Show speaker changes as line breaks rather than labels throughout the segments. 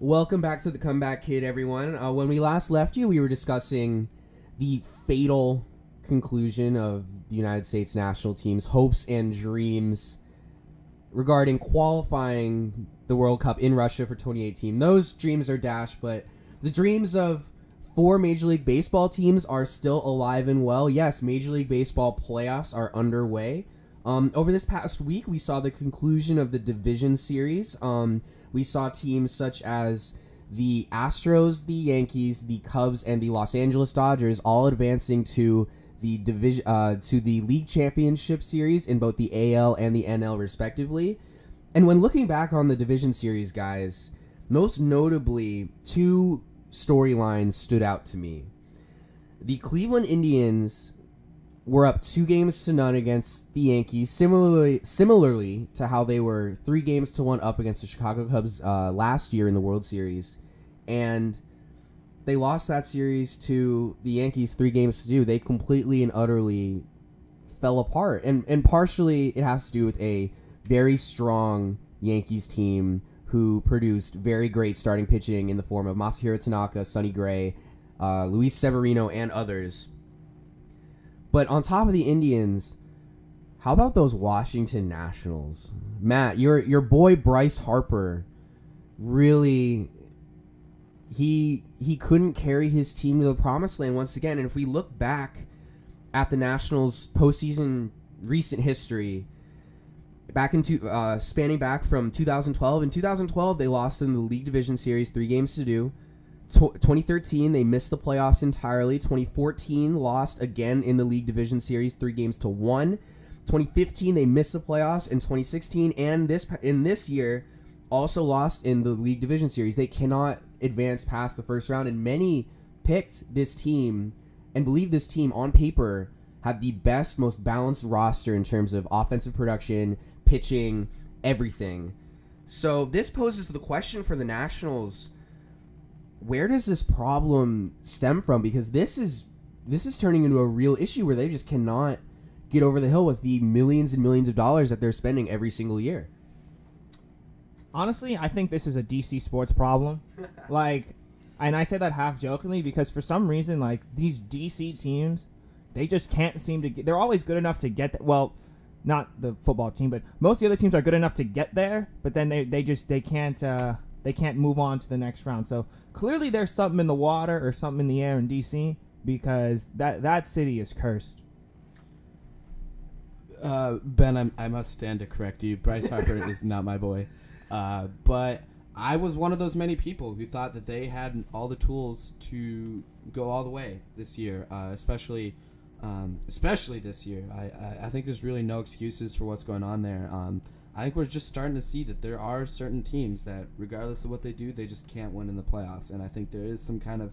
Welcome back to the Comeback Kid, everyone. When we last left you, we were discussing the fatal conclusion of the United States national team's hopes and dreams regarding qualifying the World Cup in Russia for 2018. Those dreams are dashed, but the dreams of 4 Major League Baseball teams are still alive and well. Yes, Major League Baseball playoffs are underway. Over this past week, we saw the conclusion of the division series. We saw teams such as the Astros, the Yankees, the Cubs, and the Los Angeles Dodgers all advancing to the division to the league championship series in both the AL and the NL respectively. And when looking back on the division series, guys, most notably 2 storylines stood out to me. The Cleveland Indians were up 2-0 against the Yankees, similarly to how they were 3-1 up against the Chicago Cubs last year in the World Series. And they lost that series to the Yankees 3-2. They completely and utterly fell apart. And partially it has to do with a very strong Yankees team who produced very great starting pitching in the form of Masahiro Tanaka, Sonny Gray, Luis Severino, and others. But on top of the Indians, how about those Washington Nationals? Matt, your boy Bryce Harper really he couldn't carry his team to the promised land once again. And if we look back at the Nationals' postseason recent history, spanning back from 2012. In 2012, they lost in the League Division Series 3-2. 2013, they missed the playoffs entirely. 2014, lost again in the League Division Series 3-1. 2015, they missed the playoffs. In 2016 and this year, also lost in the League Division Series. They cannot advance past the first round, and many picked this team and believe this team on paper had the best, most balanced roster in terms of offensive production, pitching, everything. So this poses the question for the Nationals: where does this problem stem from? Because this is turning into a real issue where they just cannot get over the hill with the millions and millions of dollars that they're spending every single year.
Honestly, I think this is a DC sports problem. And I say that half jokingly because for some reason, these DC teams, they just can't seem to get. They're always good enough to get. Well, not the football team, but most of the other teams are good enough to get there. But then they can't move on to the next round. So clearly, there's something in the water or something in the air in DC because that city is cursed.
Ben, I must stand to correct you. Bryce Harper is not my boy. But I was one of those many people who thought that they had all the tools to go all the way this year, especially this year. I think there's really no excuses for what's going on there. I think we're just starting to see that there are certain teams that, regardless of what they do, they just can't win in the playoffs. And I think there is some kind of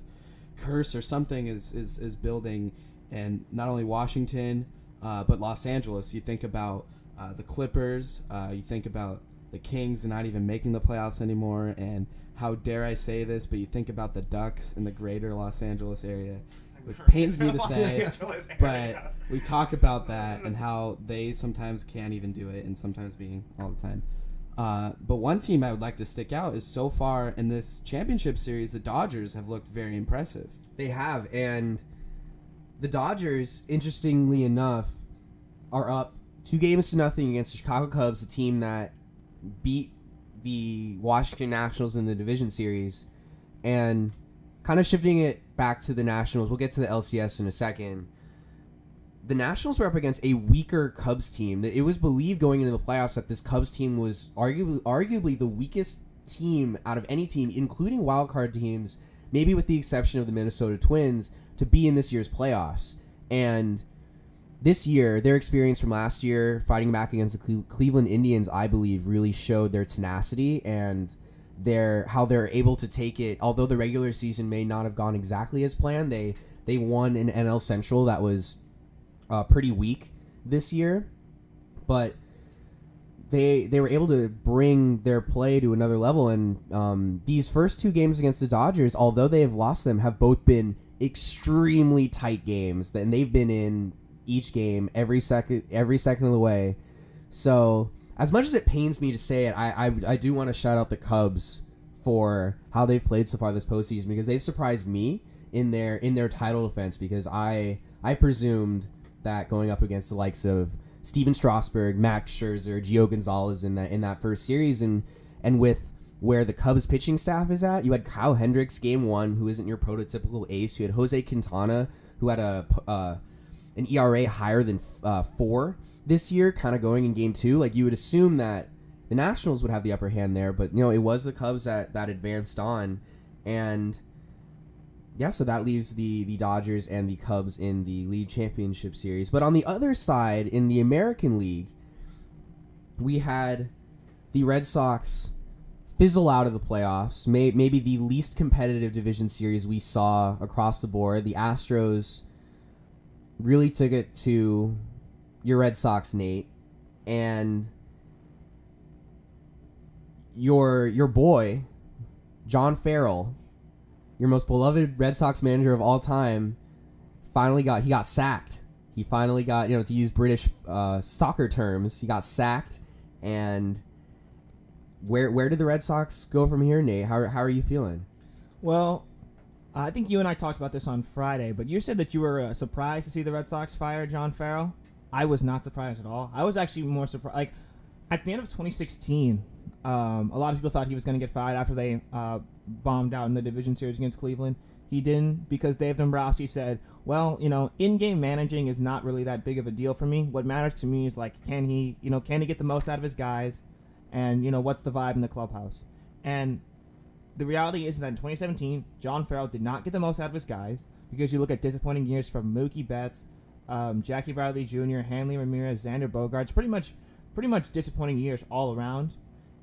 curse or something is building, and not only Washington, but Los Angeles. You think about the Clippers, you think about the Kings not even making the playoffs anymore, and how dare I say this, but you think about the Ducks in the greater Los Angeles area, which pains me to say, but we talk about that and how they sometimes can't even do it, and sometimes being all the time. But one team I would like to stick out is so far in this championship series, the Dodgers have looked very impressive.
They have, and the Dodgers, interestingly enough, are up 2-0 against the Chicago Cubs, a team that beat the Washington Nationals in the division series. And kind of shifting it back to the Nationals, we'll get to the LCS in a second. The Nationals were up against a weaker Cubs team. It was believed going into the playoffs that this Cubs team was arguably the weakest team out of any team, including wildcard teams, maybe with the exception of the Minnesota Twins, to be in this year's playoffs. And this year, their experience from last year, fighting back against the Cleveland Indians, I believe, really showed their tenacity and how they're able to take it. Although the regular season may not have gone exactly as planned, they won an NL Central that was pretty weak this year. But they were able to bring their play to another level. And these first 2 games against the Dodgers, although they have lost them, have both been extremely tight games. And they've been in each game every second of the way. So as much as it pains me to say it, I do want to shout out the Cubs for how they've played so far this postseason, because they've surprised me in their title defense, because I presumed that going up against the likes of Steven Strasburg, Max Scherzer, Gio Gonzalez in that first series, and with where the Cubs pitching staff is at, you had Kyle Hendricks game 1, who isn't your prototypical ace. You had Jose Quintana, who had an ERA higher than 4 this year, kind of going in game 2. Like, you would assume that the Nationals would have the upper hand there, but it was the Cubs that advanced on, and yeah, so that leaves the Dodgers and the Cubs in the league championship series. But on the other side, in the American League, we had the Red Sox fizzle out of the playoffs, maybe the least competitive division series we saw across the board. The Astros really took it to your Red Sox, Nate, and your boy, John Farrell, your most beloved Red Sox manager of all time, he got sacked. He finally got, to use British soccer terms, he got sacked. And where did the Red Sox go from here, Nate? How are you feeling?
Well, I think you and I talked about this on Friday, but you said that you were surprised to see the Red Sox fire John Farrell. I was not surprised at all. I was actually more surprised. Like, at the end of 2016, a lot of people thought he was going to get fired after they bombed out in the division series against Cleveland. He didn't, because Dave Dombrowski said, well, in-game managing is not really that big of a deal for me. What matters to me is, like, can he get the most out of his guys, and, what's the vibe in the clubhouse. And the reality is that in 2017, John Farrell did not get the most out of his guys, because you look at disappointing years from Mookie Betts, Jackie Bradley Jr., Hanley Ramirez, Xander Bogaerts, pretty much disappointing years all around.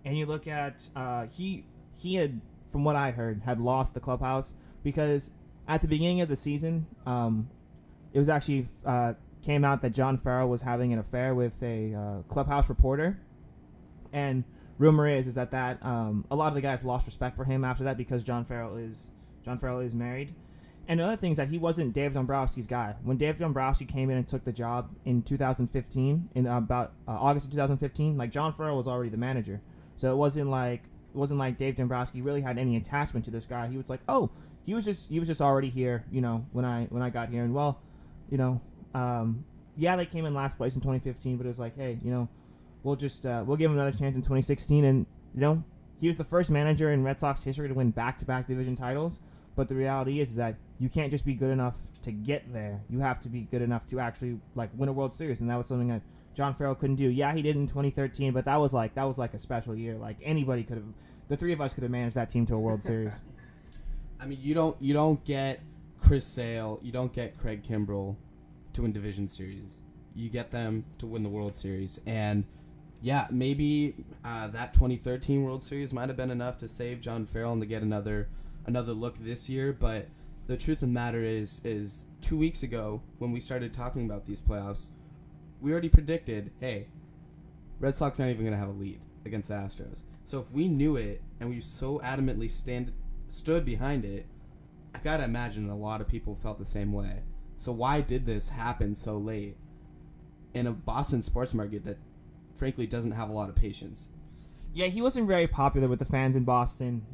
And you look at he had, from what I heard, had lost the clubhouse, because at the beginning of the season, it was actually came out that John Farrell was having an affair with a clubhouse reporter, and rumor is that a lot of the guys lost respect for him after that, because John Farrell is married. And the other thing is that he wasn't Dave Dombrowski's guy. When Dave Dombrowski came in and took the job in 2015, in about August of 2015, like, John Farrell was already the manager. So it wasn't like Dave Dombrowski really had any attachment to this guy. He was like, oh, he was just already here, when I got here. And well, they came in last place in 2015, but it was like, hey, we'll give him another chance in 2016. And he was the first manager in Red Sox history to win back-to-back division titles. But the reality is that you can't just be good enough to get there. You have to be good enough to actually, like, win a World Series, and that was something that John Farrell couldn't do. Yeah, he did in 2013, but that was like a special year. Like, anybody could have, the three of us could have managed that team to a World Series.
I mean, you don't get Chris Sale, you don't get Craig Kimbrell to win division series. You get them to win the World Series, and yeah, maybe that 2013 World Series might have been enough to save John Farrell and to get another look this year. But the truth of the matter is 2 weeks ago, when we started talking about these playoffs, we already predicted, hey, Red Sox aren't even going to have a lead against the Astros. So if we knew it and we so adamantly stood behind it, I got to imagine a lot of people felt the same way. So why did this happen so late in a Boston sports market that frankly doesn't have a lot of patience?
Yeah, he wasn't very popular with the fans in Boston.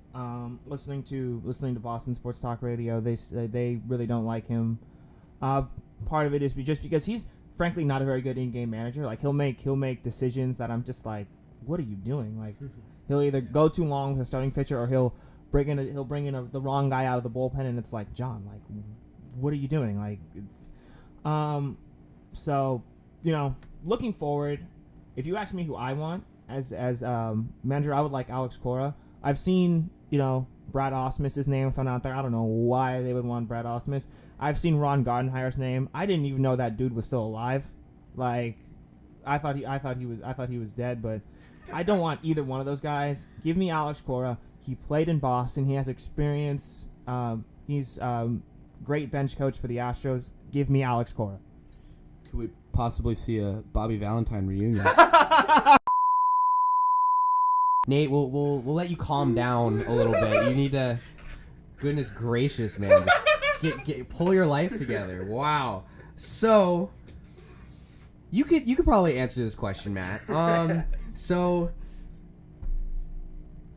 Listening to Boston sports talk radio, they really don't like him. Part of it is just because he's frankly not a very good in-game manager. Like, he'll make decisions that I'm just like, what are you doing? Like, he'll either go too long with a starting pitcher, or he'll bring in the wrong guy out of the bullpen, and it's like, John, like, what are you doing? Like, it's so looking forward, if you ask me who I want as manager, I would like Alex Cora. I've seen Brad Ausmus's name thrown out there. I don't know why they would want Brad Ausmus. I've seen Ron Gardenhire's name. I didn't even know that dude was still alive. Like, I thought he was dead, but I don't want either one of those guys. Give me Alex Cora. He played in Boston. He has experience. He's great bench coach for the Astros. Give me Alex Cora.
Could we possibly see a Bobby Valentine reunion?
Nate, we'll let you calm down a little bit. You need to, goodness gracious, man, just pull your life together. Wow. So you could probably answer this question, Matt. So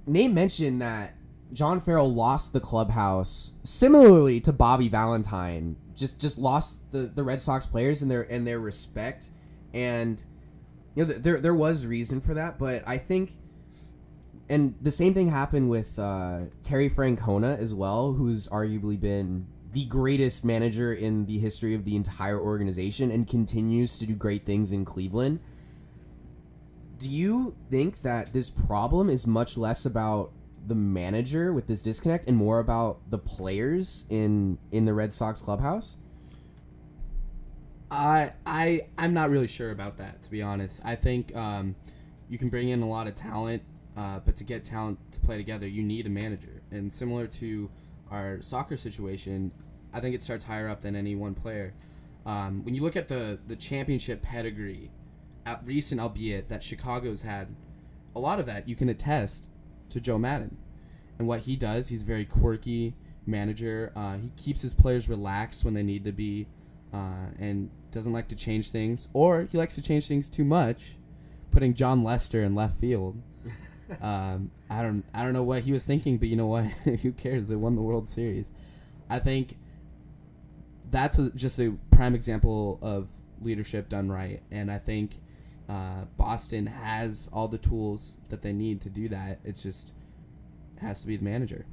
Nate mentioned that John Farrell lost the clubhouse similarly to Bobby Valentine. Just lost the Red Sox players and their respect, and there was reason for that. But I think, and the same thing happened with Terry Francona as well, who's arguably been the greatest manager in the history of the entire organization and continues to do great things in Cleveland. Do you think that this problem is much less about the manager with this disconnect and more about the players in the Red Sox clubhouse?
I'm not really sure about that, to be honest. I think you can bring in a lot of talent, but to get talent to play together, you need a manager. And similar to our soccer situation, I think it starts higher up than any one player. When you look at the championship pedigree, recent albeit, that Chicago's had, a lot of that you can attest to Joe Madden. And what he does, he's a very quirky manager. He keeps his players relaxed when they need to be, and doesn't like to change things, or he likes to change things too much, putting John Lester in left field. I don't know what he was thinking, but you know what? Who cares? They won the World Series. I think that's just a prime example of leadership done right, and I think Boston has all the tools that they need to do that. It's just has to be the manager.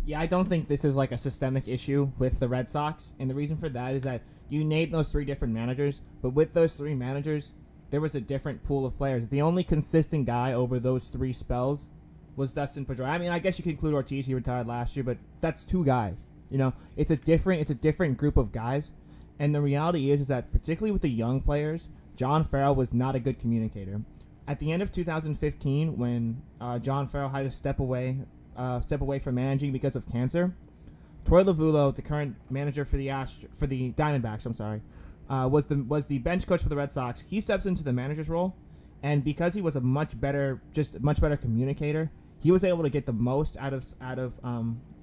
Yeah, I don't think this is like a systemic issue with the Red Sox, and the reason for that is that you named those three different managers, but with those three managers, there was a different pool of players. The only consistent guy over those three spells was Dustin Pedroia. I mean, I guess you could include Ortiz. He retired last year, but that's two guys. You know, it's a different group of guys, and the reality is that particularly with the young players, John Farrell was not a good communicator. At the end of 2015, when John Farrell had to step away from managing because of cancer, Troy Lovullo, the current manager for the Diamondbacks, was the bench coach for the Red Sox. He steps into the manager's role, and because he was a much better communicator, he was able to get the most out of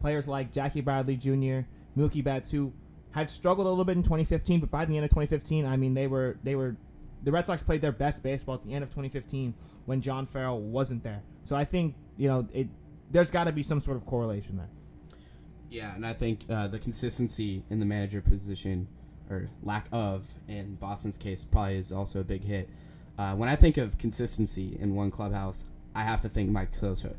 players like Jackie Bradley Jr., Mookie Betts, who had struggled a little bit in 2015, but by the end of 2015, I mean, the Red Sox played their best baseball at the end of 2015 when John Farrell wasn't there. So I think, there's got to be some sort of correlation there.
Yeah, and I think the consistency in the manager position, or lack of, in Boston's case, probably is also a big hit. When I think of consistency in one clubhouse, I have to think Mike Sosa.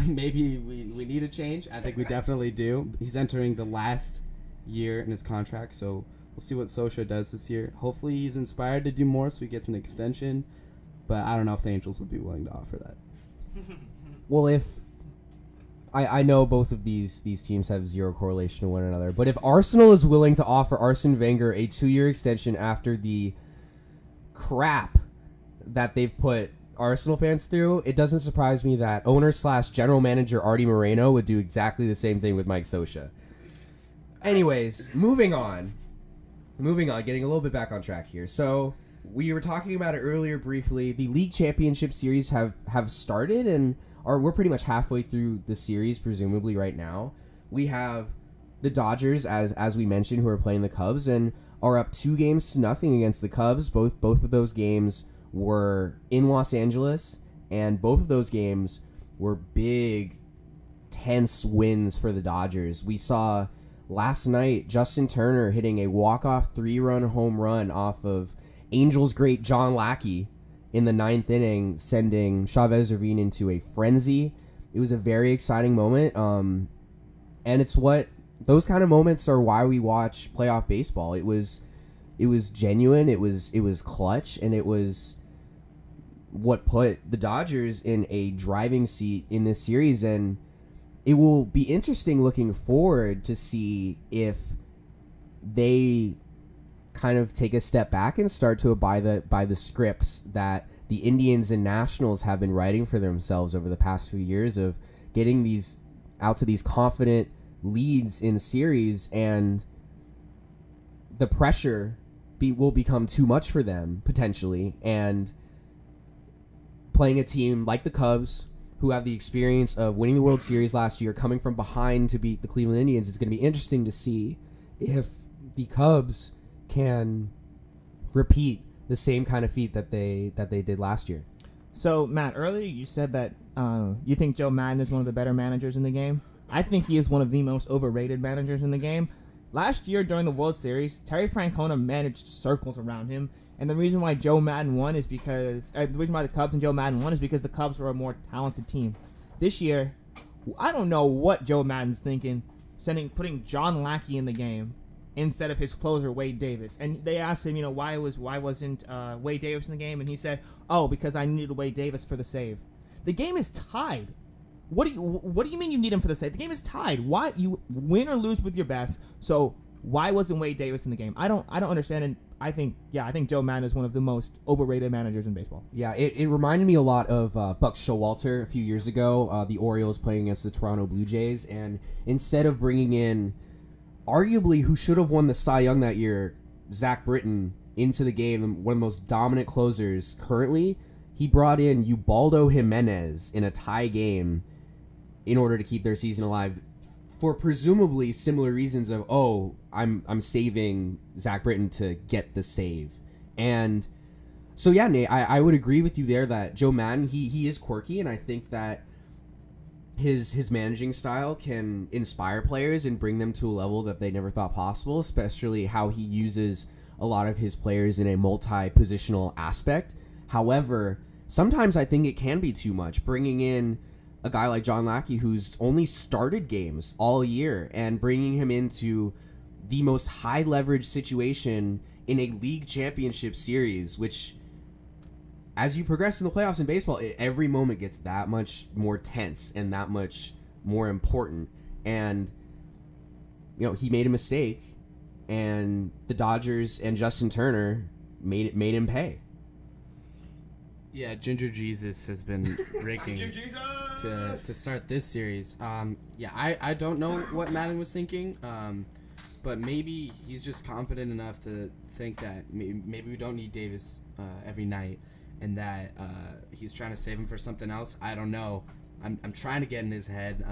Maybe we need a change. I think we definitely do. He's entering the last year in his contract, so we'll see what Sosa does this year. Hopefully he's inspired to do more so he gets an extension, but I don't know if the Angels would be willing to offer that.
Well, if I know both of these teams have zero correlation to one another, but if Arsenal is willing to offer Arsene Wenger a 2-year extension after the crap that they've put Arsenal fans through, it doesn't surprise me that owner/general manager Artie Moreno would do exactly the same thing with Mike Sosa. Anyways, moving on, getting a little bit back on track here. So we were talking about it earlier briefly. The league championship series have started, and we're pretty much halfway through the series, presumably right now. We have the Dodgers, as we mentioned, who are playing the Cubs and are up 2-0 against the Cubs. Both of those games were in Los Angeles, and both of those games were big, tense wins for the Dodgers. We saw last night Justin Turner hitting a walk-off 3-run home run off of Angels great John Lackey in the 9th inning, sending Chavez Ravine into a frenzy. It was a very exciting moment, and it's what those kind of moments are why we watch playoff baseball. It was genuine, it was clutch, and it was what put the Dodgers in a driving seat in this series, and it will be interesting looking forward to see if they kind of take a step back and start to abide by the scripts that the Indians and Nationals have been writing for themselves over the past few years of getting these out to these confident leads in series, and the pressure will become too much for them potentially, and playing a team like the Cubs, who have the experience of winning the World Series last year, coming from behind to beat the Cleveland Indians, it's going to be interesting to see if the Cubs can repeat the same kind of feat that they did last year.
So, Matt, earlier you said that you think Joe Madden is one of the better managers in the game. I think he is one of the most overrated managers in the game. Last year during the World Series, Terry Francona managed circles around him, and the reason why Joe Madden won is because the reason why the Cubs and Joe Madden won is because the Cubs were a more talented team. This year, I don't know what Joe Madden's thinking, putting John Lackey in the game instead of his closer Wade Davis. And they asked him, why wasn't Wade Davis in the game? And he said, "Oh, because I needed Wade Davis for the save." The game is tied. What do you mean you need him for the save? The game is tied. Why you win or lose with your best? So why wasn't Wade Davis in the game? I don't understand. And I think Joe Madden is one of the most overrated managers in baseball.
Yeah, it reminded me a lot of Buck Showalter a few years ago. The Orioles playing against the Toronto Blue Jays, and instead of bringing in arguably who should have won the Cy Young that year, Zach Britton, into the game, one of the most dominant closers currently, he brought in Ubaldo Jimenez in a tie game in order to keep their season alive for presumably similar reasons of, I'm saving Zach Britton to get the save. And so, yeah, Nate, I would agree with you there that Joe Madden, he is quirky, and I think that his managing style can inspire players and bring them to a level that they never thought possible, especially how he uses a lot of his players in a multi-positional aspect. However, sometimes I think it can be too much, bringing in a guy like John Lackey who's only started games all year and bringing him into the most high-leverage situation in a league championship series, which, as you progress in the playoffs in baseball, every moment gets that much more tense and that much more important. And, he made a mistake, and the Dodgers and Justin Turner made him pay.
Yeah, Ginger Jesus has been raking to start this series. I don't know what Madden was thinking, but maybe he's just confident enough to think that maybe we don't need Davis every night, and that he's trying to save him for something else. I don't know. I'm trying to get in his head.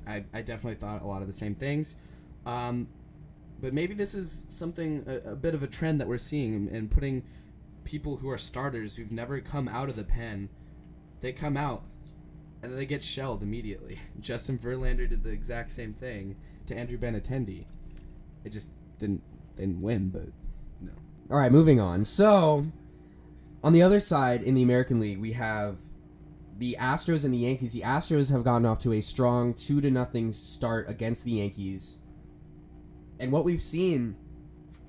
I definitely thought a lot of the same things. But maybe this is something, a bit of a trend that we're seeing, and putting people who are starters who've never come out of the pen, they come out and then they get shelled immediately. Justin Verlander did the exact same thing to Andrew Benintendi. It just didn't win, but no.
All right, moving on. So, on the other side in the American League, we have the Astros and the Yankees. The Astros have gotten off to a strong 2-0 start against the Yankees. And what we've seen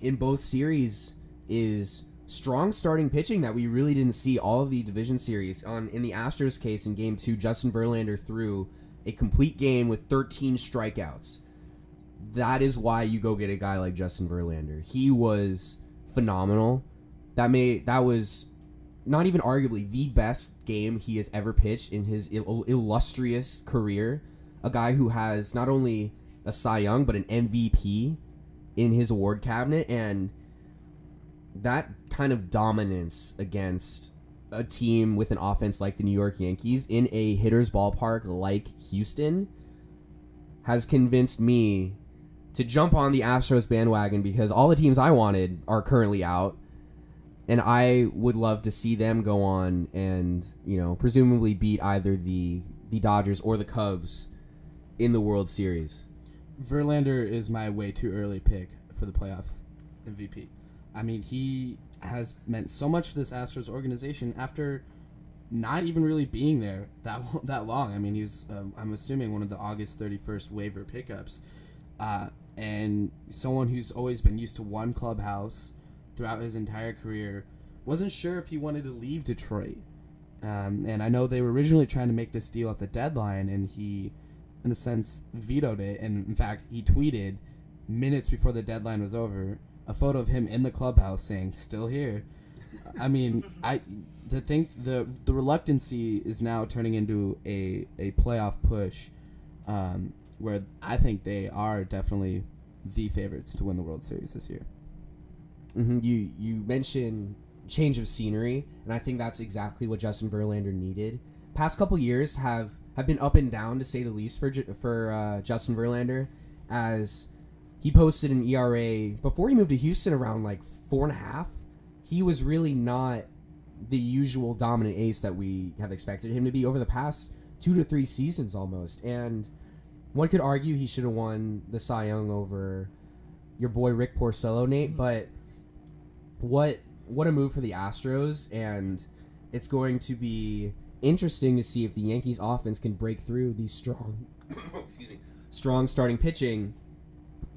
in both series is strong starting pitching that we really didn't see all of the division series. In the Astros case, in Game 2, Justin Verlander threw a complete game with 13 strikeouts. That is why you go get a guy like Justin Verlander. He was phenomenal. That was not even arguably the best game he has ever pitched in his illustrious career. A guy who has not only a Cy Young, but an MVP in his award cabinet, and that kind of dominance against a team with an offense like the New York Yankees in a hitter's ballpark like Houston has convinced me to jump on the Astros bandwagon, because all the teams I wanted are currently out, and I would love to see them go on and, presumably beat either the Dodgers or the Cubs in the World Series.
Verlander is my way too early pick for the playoff MVP. I mean, he has meant so much to this Astros organization after not even really being there that long. I mean, he was, I'm assuming, one of the August 31st waiver pickups. And someone who's always been used to one clubhouse throughout his entire career. Wasn't sure if he wanted to leave Detroit. And I know they were originally trying to make this deal at the deadline, and he, in a sense, vetoed it. And, in fact, he tweeted minutes before the deadline was over a photo of him in the clubhouse saying, "Still here." I mean, to think the reluctancy is now turning into a playoff push, where I think they are definitely the favorites to win the World Series this year.
Mm-hmm. You mentioned change of scenery, and I think that's exactly what Justin Verlander needed. Past couple years have been up and down, to say the least, for Justin Verlander, as he posted an ERA before he moved to Houston around like 4.5. He was really not the usual dominant ace that we have expected him to be over the past 2 to 3 seasons almost. And one could argue he should have won the Cy Young over your boy Rick Porcello, Nate, but what a move for the Astros, and it's going to be interesting to see if the Yankees offense can break through these strong starting pitching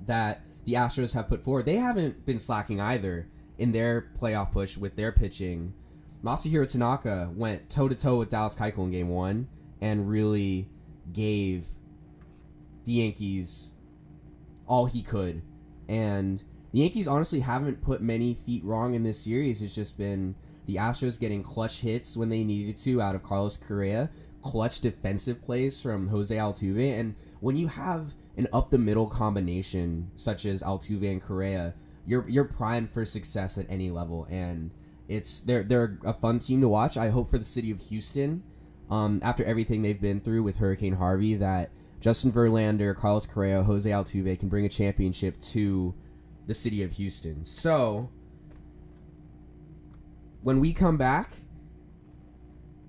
that the Astros have put forward. They haven't been slacking either in their playoff push with their pitching. Masahiro Tanaka went toe-to-toe with Dallas Keuchel in Game 1 and really gave the Yankees all he could. And the Yankees honestly haven't put many feet wrong in this series. It's just been the Astros getting clutch hits when they needed to out of Carlos Correa, clutch defensive plays from Jose Altuve, and when you have an up-the-middle combination such as Altuve and Correa, you're primed for success at any level, and they're a fun team to watch. I hope for the city of Houston, after everything they've been through with Hurricane Harvey, that Justin Verlander, Carlos Correa, Jose Altuve can bring a championship to the city of Houston. So when we come back,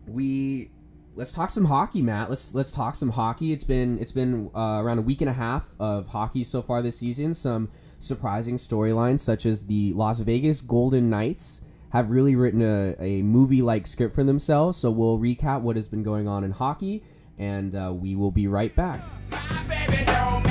let's talk some hockey, Matt. Let's talk some hockey. It's been around a week and a half of hockey so far this season. Some surprising storylines, such as the Las Vegas Golden Knights have really written a movie-like script for themselves. So we'll recap what has been going on in hockey, and we will be right back.
My baby don't